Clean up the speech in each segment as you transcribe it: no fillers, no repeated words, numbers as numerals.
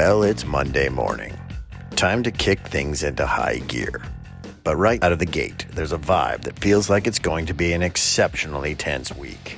Well, it's Monday morning. Time to kick things into high gear. But right out of the gate, there's a vibe that feels like it's going to be an exceptionally tense week.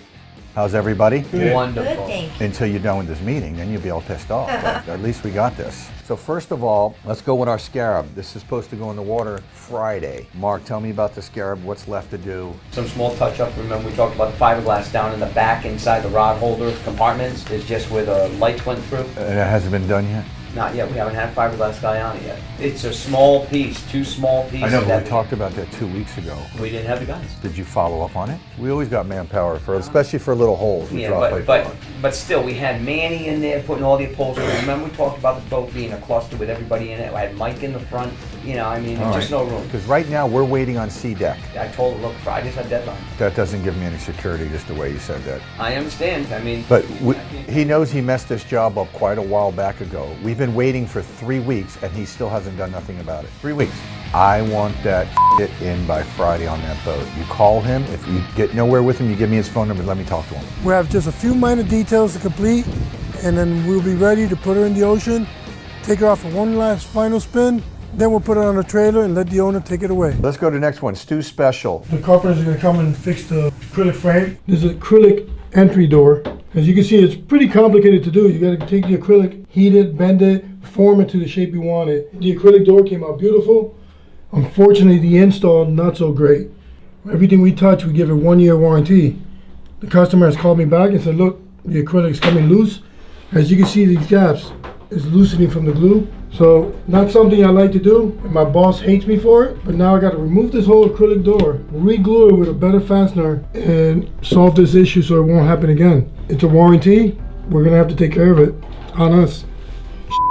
How's everybody? Good. Wonderful. Good, thank you. Until you're done with this meeting, then you'll be all pissed off. But at least we got this. So first of all, let's go with our scarab. This is supposed to go in the water Friday. Mark, tell me about the scarab. What's left to do? Some small touch-up. Remember we talked about the fiberglass down in the back inside the rod holder compartments is just where the lights went through. And it hasn't been done yet? Not yet. We haven't had a fiberglass guy on it yet. It's a small piece, two small pieces. I know, but we talked about that 2 weeks ago. We didn't have the guys. Did you follow up on it? We always got manpower for, especially for little holes. We drop pipe on. But still, we had Manny in there putting all the upholstery. Remember we talked about the boat being a cluster with everybody in it. I had Mike in the front. You know, I mean, there's just no room. Because right now we're waiting on C deck. I told him, look, Friday's our deadline. That doesn't give me any security, just the way you said that. I understand. I mean, But he knows he messed this job up quite a while back ago. We've been waiting for 3 weeks and he still hasn't done nothing about it. 3 weeks. I want that shit in by Friday on that boat. You call him. If you get nowhere with him, you give me his phone number and let me talk to him. We have just a few minor details to complete, and then we'll be ready to put her in the ocean, take her out for one last final spin, then we'll put her on a trailer and let the owner take it away. Let's go to the next one. Stu Special. The carpenters are going to come and fix the acrylic frame. There's an acrylic entry door. As you can see, it's pretty complicated to do. You got to take the acrylic, heat it, bend it, form it to the shape you want it. The acrylic door came out beautiful. Unfortunately, the install, not so great. Everything we touch, we give a 1-year warranty. The customer has called me back and said, look, the acrylic's coming loose. As you can see, these gaps is loosening from the glue. So, not something I like to do, and my boss hates me for it, but now I got to remove this whole acrylic door, re-glue it with a better fastener, and solve this issue so it won't happen again. It's a warranty. We're going to have to take care of it. It's on us.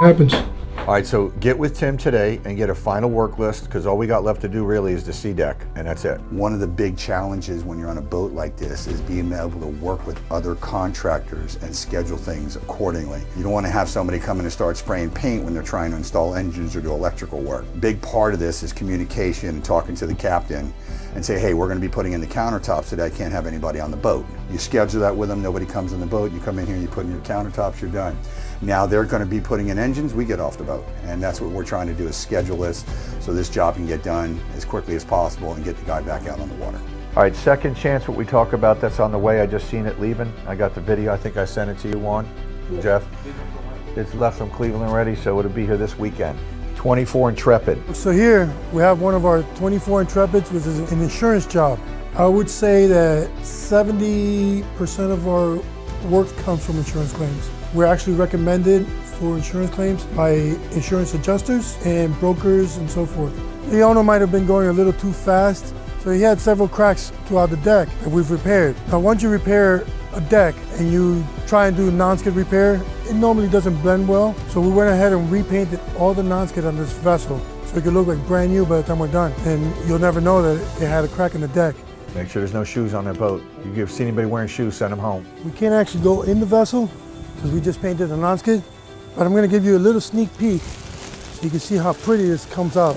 Happens. All right, so get with Tim today and get a final work list, because all we got left to do really is the C deck, and that's it. One of the big challenges when you're on a boat like this is being able to work with other contractors and schedule things accordingly. You don't want to have somebody come in and start spraying paint when they're trying to install engines or do electrical work. Big part of this is communication and talking to the captain and say, hey, we're going to be putting in the countertops today. I can't have anybody on the boat. You schedule that with them, nobody comes on the boat, you come in here, you put in your countertops, you're done. Now they're going to be putting in engines, we get off the boat. And that's what we're trying to do, is schedule this so this job can get done as quickly as possible and get the guy back out on the water. All right, second chance, what we talk about, that's on the way. I just seen it leaving. I got the video. I think I sent it to you, Juan, Jeff. It's left from Cleveland already, so it'll be here this weekend. 24 Intrepid. So here we have one of our 24 Intrepids, which is an insurance job. I would say that 70% of our work comes from insurance claims. We're actually recommended for insurance claims by insurance adjusters and brokers and so forth. The owner might have been going a little too fast, so he had several cracks throughout the deck that we've repaired. Now once you repair a deck and you try and do non-skid repair, it normally doesn't blend well. So we went ahead and repainted all the non-skid on this vessel so it could look like brand new by the time we're done. And you'll never know that it had a crack in the deck. Make sure there's no shoes on that boat. If you see anybody wearing shoes, send them home. We can't actually go in the vessel because we just painted the non-skid, but I'm going to give you a little sneak peek so you can see how pretty this comes out.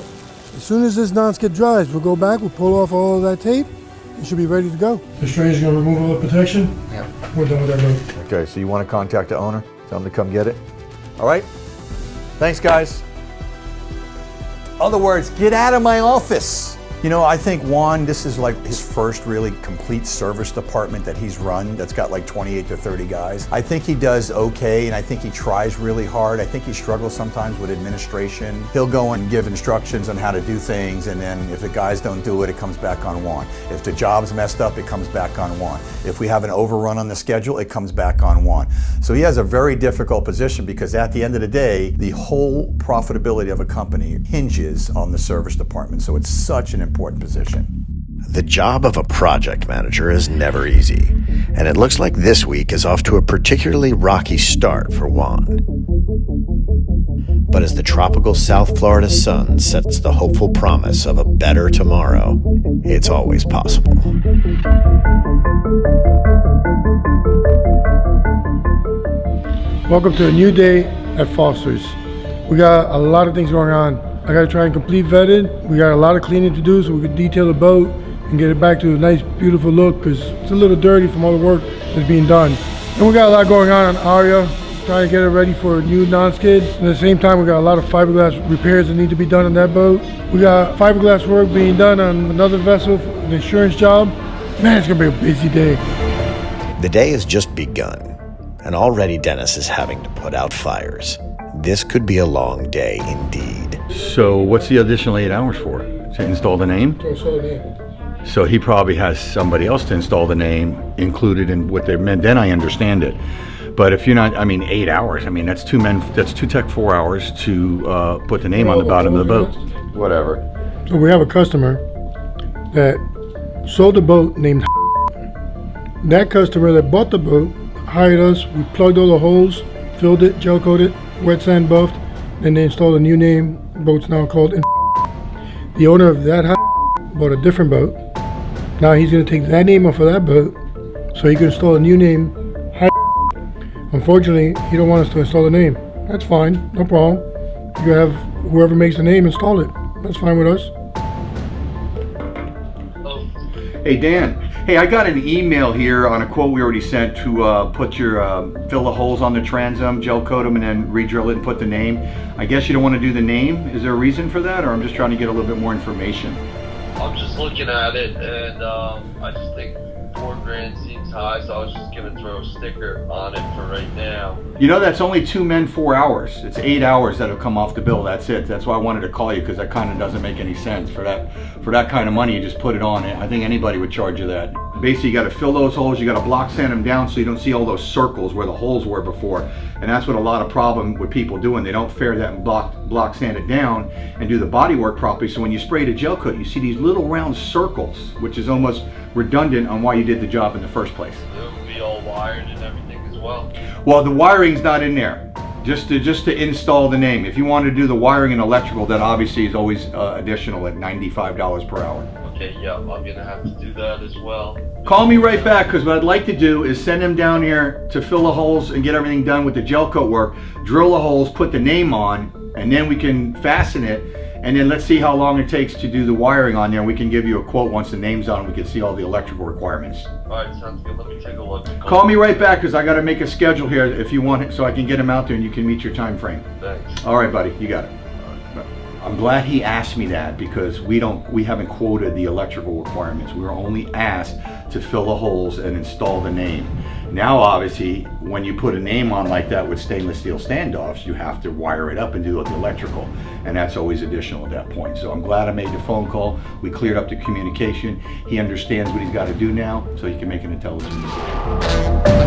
As soon as this non-skid dries, we'll go back, we'll pull off all of that tape, and should be ready to go. The straight's going to remove all the protection. yeah. We're done with that boat. Okay, so you want to contact the owner, tell him to come get it. All right? Thanks, guys. Other words, get out of my office. You know, I think Juan, this is like his first really complete service department that he's run that's got like 28 to 30 guys. I think he does okay, and I think he tries really hard. I think he struggles sometimes with administration. He'll go and give instructions on how to do things, and then if the guys don't do it, it comes back on Juan. If the job's messed up, it comes back on Juan. If we have an overrun on the schedule, it comes back on Juan. So he has a very difficult position, because at the end of the day, the whole profitability of a company hinges on the service department. So it's such an important position. The job of a project manager is never easy, and it looks like this week is off to a particularly rocky start for Juan. But as the tropical South Florida sun sets the hopeful promise of a better tomorrow, it's always possible. Welcome to a new day at Foster's. We got a lot of things going on. I gotta try and complete vetted. We got a lot of cleaning to do so we can detail the boat and get it back to a nice, beautiful look, because it's a little dirty from all the work that's being done. And we got a lot going on Aria. trying to get it ready for new non-skid. At the same time, we got a lot of fiberglass repairs that need to be done on that boat. We got fiberglass work being done on another vessel, an insurance job. Man, it's gonna be a busy day. The day has just begun, and already Dennis is having to put out fires. This could be a long day indeed. So what's the additional 8 hours for? To install the name? To install the name. So he probably has somebody else to install the name included in what they meant. Then I understand it. But if you're not, I mean, 8 hours. I mean, that's two tech 4 hours to put the name on the bottom of the boat. Whatever. So we have a customer that sold a boat named. That customer that bought the boat hired us. We plugged all the holes, filled it, gel coated, wet sand buffed, and they installed a new name. Boat's now called. The owner of that bought a different boat. Now he's going to take that name off of that boat so he can install a new name. Unfortunately, he don't want us to install the name. That's fine, no problem. You have whoever makes the name install it. That's fine with us. Hey Dan, hey, I got an email here on a quote we already sent to put your fill the holes on the transom, gel coat them, and then re-drill it and put the name. I guess you don't want to do the name. Is there a reason for that, or I'm just trying to get a little bit more information? I'm just looking at it, and I just think $4,000 seems high, so I was just gonna throw a sticker on it for right now. You know, that's only 2 men, 4 hours. It's 8 hours that'll come off the bill. That's it. That's why I wanted to call you, because that kind of doesn't make any sense. For that kind of money, you just put it on. I think anybody would charge you that. Basically, you got to fill those holes. You got to block sand them down so you don't see all those circles where the holes were before. And that's what a lot of problem with people doing. They don't fair that and block sand it down and do the body work properly. So when you spray the gel coat, you see these little round circles, which is almost redundant on why you did the job in the first place. It would be all wired and everything as well. Well, the wiring's not in there. Just to install the name. If you want to do the wiring and electrical, that obviously is always additional at $95 per hour. Okay, yeah, I'm gonna have to do that as well. Call me right back, because what I'd like to do is send them down here to fill the holes and get everything done with the gel coat work, drill the holes, put the name on, and then we can fasten it, and then let's see how long it takes to do the wiring on there. We can give you a quote once the name's on, we can see all the electrical requirements. Alright, sounds good. Let me take a look. Call me right back, because I got to make a schedule here if you want it, so I can get him out there and you can meet your time frame. Thanks. All right, buddy, you got it. I'm glad he asked me that, because we haven't quoted the electrical requirements. We were only asked to fill the holes and install the name. Now, obviously, when you put a name on like that with stainless steel standoffs, you have to wire it up and do the electrical, and that's always additional at that point. So I'm glad I made the phone call. We cleared up the communication. He understands what he's got to do now, so he can make an intelligent decision.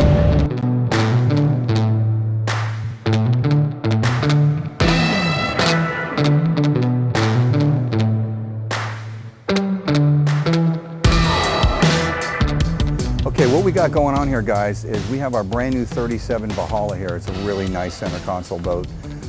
Okay, what we got going on here, guys, is we have our brand new 37 Valhalla here. It's a really nice center console boat.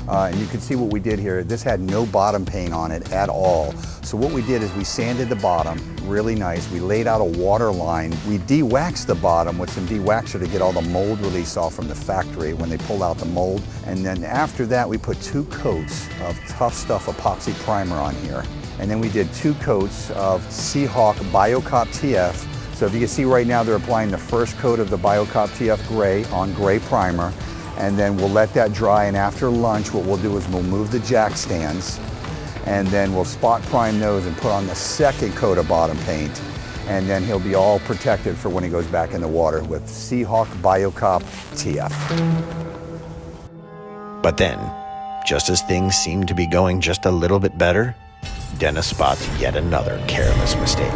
And you can see what we did here. This had no bottom paint on it at all. So what we did is we sanded the bottom really nice. We laid out a water line. We de-waxed the bottom with some de-waxer to get all the mold release off from the factory when they pulled out the mold. And then after that, we put 2 coats of Tough Stuff epoxy primer on here. And then we did 2 coats of Seahawk BioCop TF. So if you can see right now, they're applying the first coat of the BioCop TF gray on gray primer, and then we'll let that dry, and after lunch, what we'll do is we'll move the jack stands, and then we'll spot prime those and put on the second coat of bottom paint, and then he'll be all protected for when he goes back in the water with Seahawk BioCop TF. But then, just as things seem to be going just a little bit better, Dennis spots yet another careless mistake.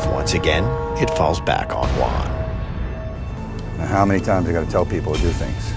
Once again, it falls back on Juan. Now, how many times I got to tell people to do things?